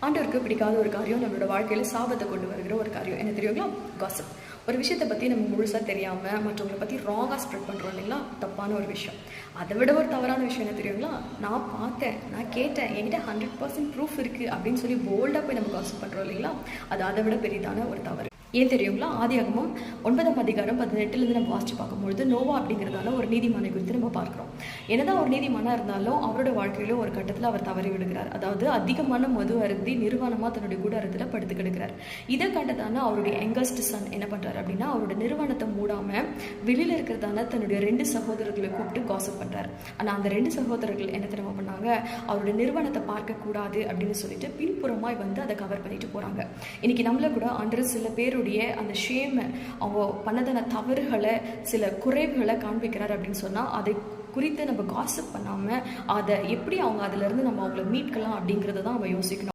ஆண்டவருக்கு பிடிக்காத ஒரு காரியம், நம்மளோட வாழ்க்கையில் சாபத்தை கொண்டு வருகிற ஒரு காரியம் என்ன தெரியுங்களா? காசிப். ஒரு விஷயத்தை பற்றி நம்ம முழுசாக தெரியாமல் மற்றவங்களை பற்றி ராங்காக ஸ்ப்ரெட் பண்ணுறோம் இல்லைங்களா? தப்பான ஒரு விஷயம். அதை விட ஒரு தவறான விஷயம் என்ன தெரியுங்களா? நான் பார்த்தேன், நான் கேட்டேன், என்கிட்ட 100% ப்ரூஃப் இருக்குது அப்படின்னு சொல்லி போல்டாக போய் நம்ம காசிப் பண்ணுறோம் இல்லைங்களா? அது அதை விட பெரிதான ஒரு தவறு. ஏன் தெரியுங்களா? ஆதியாகமம் 9ஆம் அதிகாரம் 18 நம்ம வாசிச்சு பார்க்கும்பொழுது நோவா அப்படிங்கிறதால ஒரு நீதிமானை குறித்து நம்ம பார்க்குறோம். என்னதான் ஒரு நீதிமானாக இருந்தாலும் அவரோட வாழ்க்கையில ஒரு கட்டத்தில் அவர் தவறி விடுகிறார். அதாவது அதிகமான மது அருந்தி நிர்வாணமாக தன்னுடைய கூடாரத்தில் படுத்து கிடக்கிறார். இதை கண்டதான அவருடைய யங்கஸ்ட் சன் என்ன பண்ணுறாரு அப்படின்னா, அவரோட நிறுவனத்தை மூடாமல் வெளியில் இருக்கிறதான தன்னுடைய 2 சகோதரர்களை கூப்பிட்டு காசிப் பண்ணுறாரு. ஆனால் அந்த 2 சகோதரர்கள் என்ன தெரியுமா பண்ணாங்க? அவருடைய நிறுவனத்தை பார்க்கக்கூடாது அப்படின்னு சொல்லிட்டு பின்புறமாய் வந்து அதை கவர் பண்ணிட்டு போகிறாங்க. இன்னைக்கு நம்மள கூட அன்று சில பேருடைய அந்த ஷேமை, அவங்க பண்ணதான தவறுகளை, சில குறைவுகளை காண்பிக்கிறார் அப்படின்னு சொன்னால் அதை குறித்து நம்ம காசிப் பண்ணாமல் அதை எப்படி அவங்க அதிலிருந்து நம்ம அவங்கள மீட்கலாம் அப்படிங்கிறத தான் நம்ம யோசிக்கணும்.